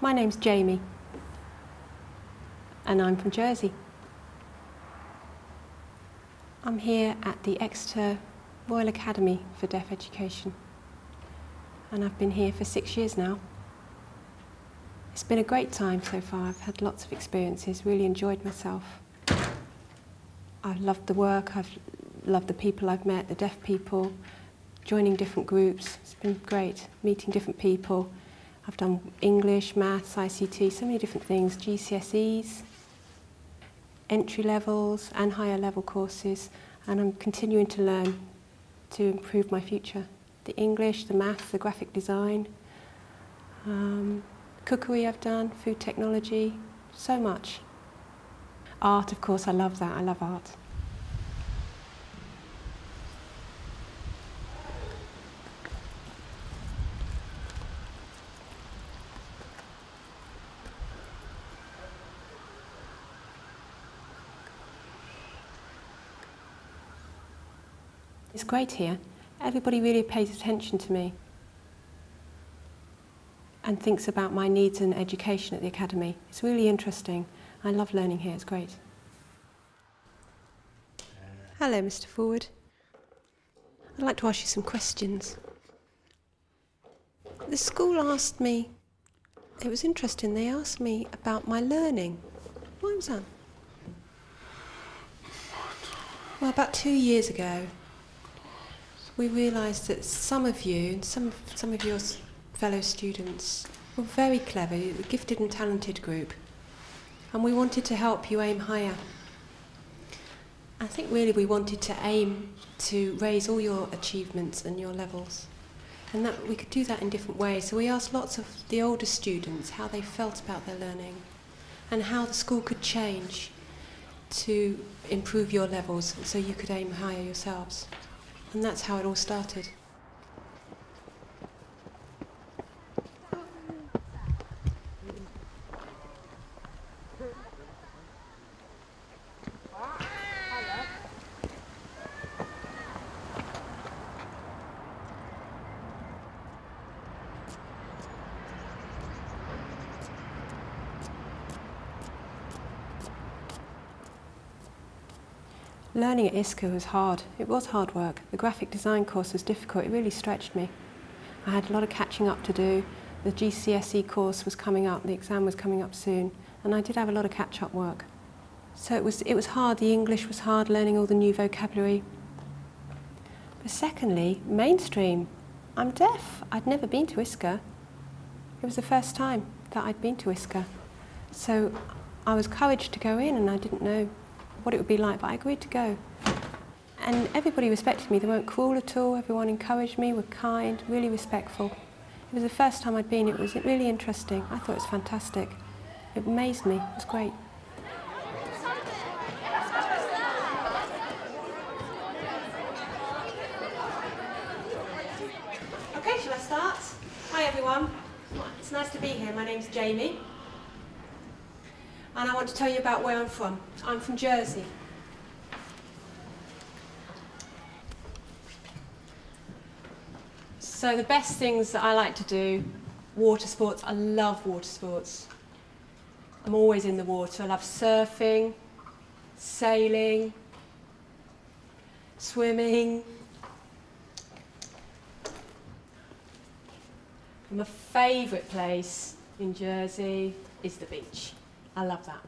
My name's Jamie and I'm from Jersey. I'm here at the Exeter Royal Academy for Deaf Education and I've been here for 6 years now. It's been a great time so far. I've had lots of experiences, really enjoyed myself. I've loved the work, I've loved the people I've met, the deaf people, joining different groups. It's been great, meeting different people. I've done English, maths, ICT, so many different things, GCSEs, entry levels and higher level courses, and I'm continuing to learn to improve my future. The English, the maths, the graphic design, cookery I've done, food technology, so much. Art, of course, I love that, I love art. It's great here. Everybody really pays attention to me and thinks about my needs and education at the Academy. It's really interesting. I love learning here, it's great. Hello, Mr. Forward. I'd like to ask you some questions. The school asked me, it was interesting, they asked me about my learning. Why was that? Well, about 2 years ago, we realised that some of you and some of your fellow students were very clever, a gifted and talented group, and we wanted to help you aim higher. I think really we wanted to aim to raise all your achievements and your levels, and that we could do that in different ways. So we asked lots of the older students how they felt about their learning and how the school could change to improve your levels so you could aim higher yourselves. And that's how it all started. Learning at ISCA was hard. It was hard work. The graphic design course was difficult. It really stretched me. I had a lot of catching up to do. The GCSE course was coming up, the exam was coming up soon, and I did have a lot of catch-up work. So it was hard. The English was hard, learning all the new vocabulary. But secondly, mainstream. I'm deaf. I'd never been to ISCA. It was the first time that I'd been to ISCA. So I was encouraged to go in, and I didn't know what it would be like, but I agreed to go. And everybody respected me. They weren't cruel at all. Everyone encouraged me, were kind, really respectful. It was the first time I'd been. It was really interesting. I thought it was fantastic. It amazed me. It was great. Okay, shall I start? Hi everyone. It's nice to be here. My name's Jamie. And I want to tell you about where I'm from. I'm from Jersey. So the best things that I like to do, water sports. I love water sports. I'm always in the water. I love surfing, sailing, swimming. And my favourite place in Jersey is the beach. I love that.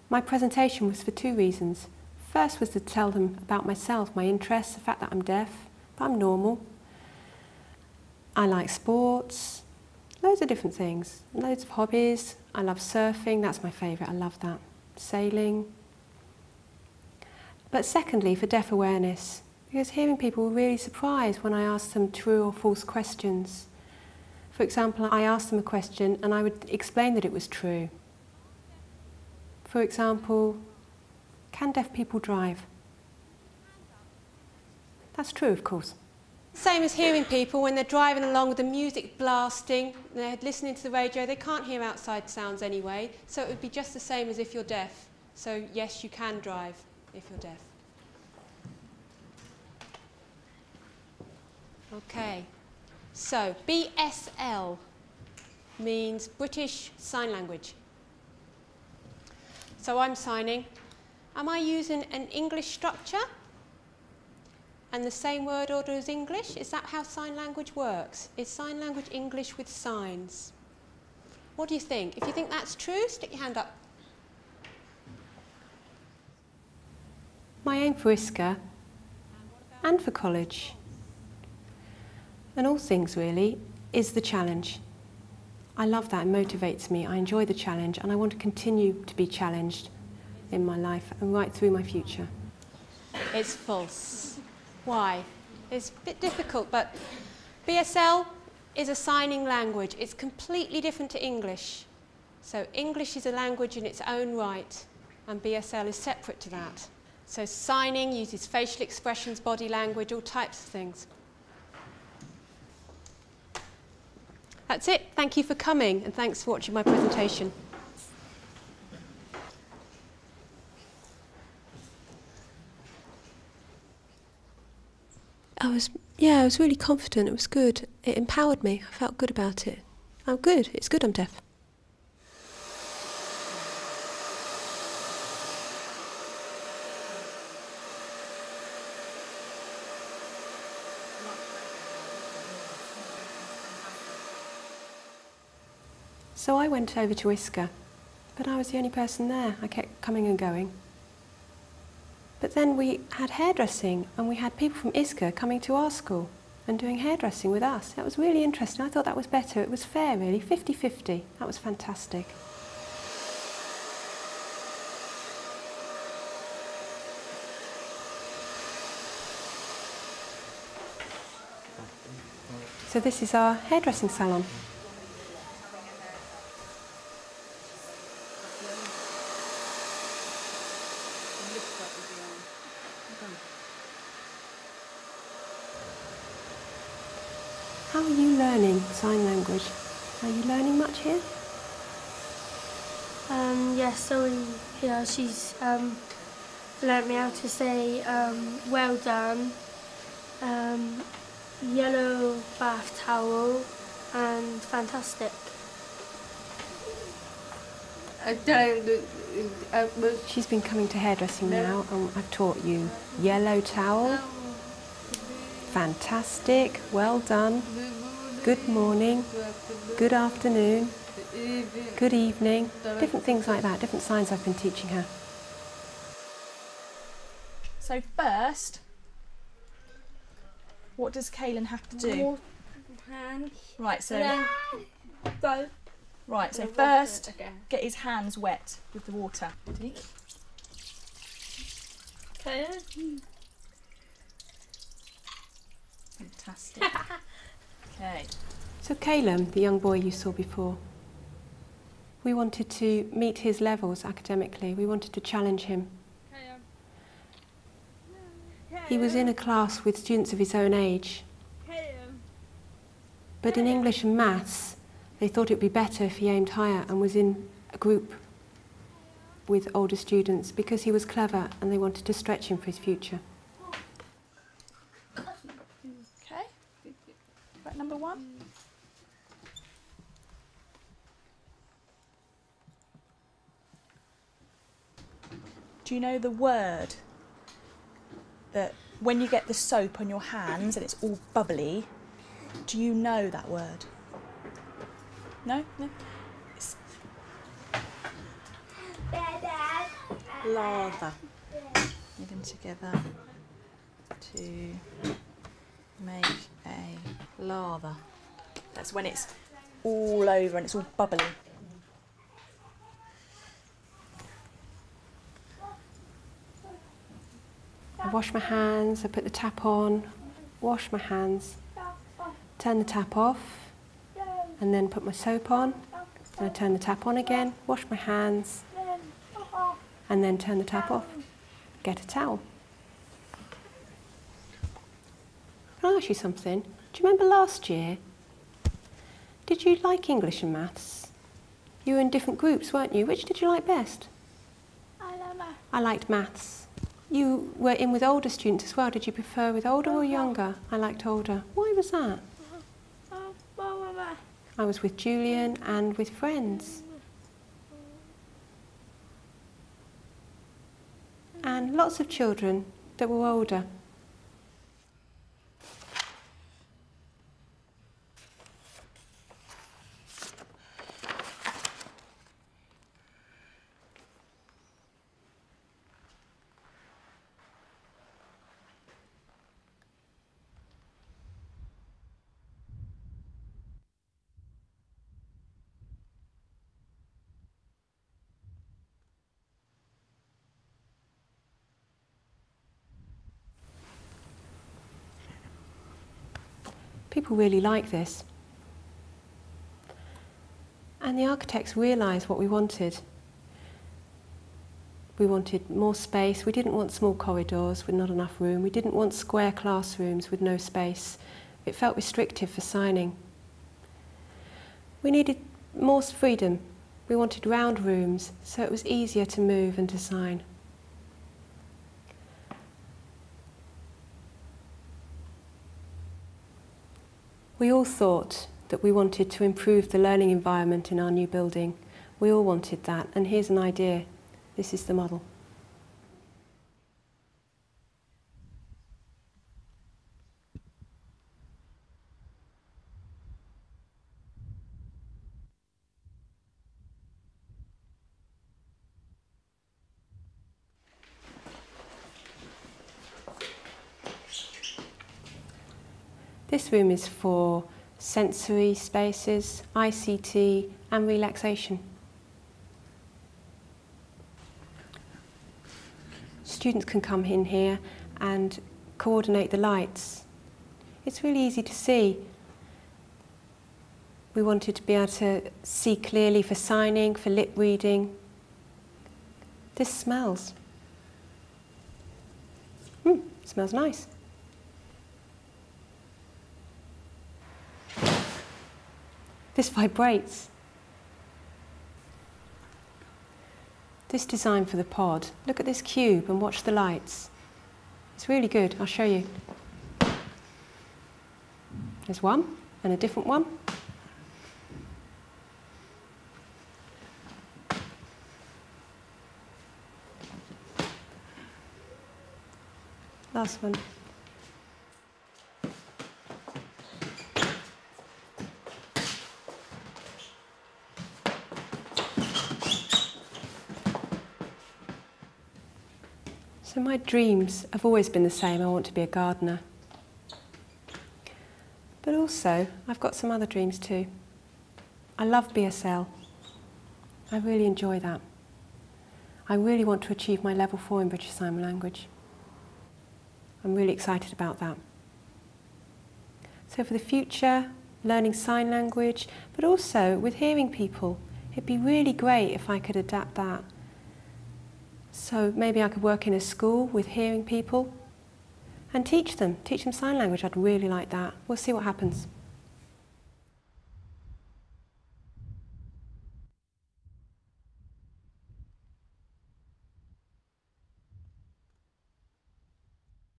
My presentation was for 2 reasons. First was to tell them about myself, my interests, the fact that I'm deaf, but I'm normal. I like sports, loads of different things, loads of hobbies. I love surfing, that's my favourite, I love that. Sailing. But secondly, for deaf awareness, because hearing people were really surprised when I asked them true or false questions. For example, I asked them a question and I would explain that it was true. For example, can deaf people drive? That's true, of course. Same as hearing people when they're driving along with the music blasting, they're listening to the radio, they can't hear outside sounds anyway, so it would be just the same as if you're deaf. So yes, you can drive if you're deaf. Okay. So, BSL. means British Sign Language. So I'm signing. Am I using an English structure and the same word order as English? Is that how sign language works? Is sign language English with signs? What do you think? If you think that's true, stick your hand up. My aim for ISCA and for college, and all things really, is the challenge. I love that, it motivates me, I enjoy the challenge, and I want to continue to be challenged in my life and right through my future. It's false. Why? It's a bit difficult, but BSL is a signing language. It's completely different to English. So English is a language in its own right, and BSL is separate to that. So signing uses facial expressions, body language, all types of things. That's it. Thank you for coming, and thanks for watching my presentation. I was really confident. It was good. It empowered me. I felt good about it. I'm good. It's good I'm deaf. So I went over to ISCA, but I was the only person there. I kept coming and going. But then we had hairdressing, and we had people from ISCA coming to our school and doing hairdressing with us. That was really interesting. I thought that was better. It was fair, really, 50-50. That was fantastic. So this is our hairdressing salon. How are you learning sign language? Are you learning much here? Yes, Zoe here, she's learnt me how to say well done, yellow bath towel, and fantastic. She's been coming to hairdressing now, and I've taught you yellow towel, fantastic, well done, good morning, good afternoon, good evening, different things like that, different signs I've been teaching her. So first, what does Kaylin have to do? Right, so first get his hands wet with the water. Fantastic. Okay. So Caleb, the young boy you saw before, we wanted to meet his levels academically. We wanted to challenge him. He was in a class with students of his own age. But in English and maths, they thought it would be better if he aimed higher and was in a group with older students because he was clever and they wanted to stretch him for his future. Okay. Right, number one. Do you know the word that when you get the soap on your hands and it's all bubbly, do you know that word? No? No? It's lather. Put them together to make a lather. That's when it's all over and it's all bubbly. I wash my hands, I put the tap on, wash my hands, turn the tap off, and then put my soap on, and I turn the tap on again, wash my hands, and then turn the tap off, get a towel. Can I ask you something? Do you remember last year? Did you like English and maths? You were in different groups, weren't you? Which did you like best? I liked maths. You were in with older students as well. Did you prefer with older or younger? I liked older. Why was that? I was with Julian and with friends. And lots of children that were older. People really like this. And the architects realised what we wanted. We wanted more space. We didn't want small corridors with not enough room. We didn't want square classrooms with no space. It felt restrictive for signing. We needed more freedom. We wanted round rooms, so it was easier to move and to sign. We all thought that we wanted to improve the learning environment in our new building. We all wanted that, and here's an idea. This is the model. This room is for sensory spaces, ICT and relaxation. Students can come in here and coordinate the lights. It's really easy to see. We wanted to be able to see clearly for signing, for lip reading. This smells. Smells nice. This vibrates. This design for the pod. Look at this cube and watch the lights. It's really good. I'll show you. There's one and a different one. Last one. So my dreams have always been the same. I want to be a gardener. But also, I've got some other dreams too. I love BSL. I really enjoy that. I really want to achieve my level 4 in British Sign Language. I'm really excited about that. So for the future, learning sign language, but also with hearing people, it'd be really great if I could adapt that. So maybe I could work in a school with hearing people and teach them sign language. I'd really like that. We'll see what happens.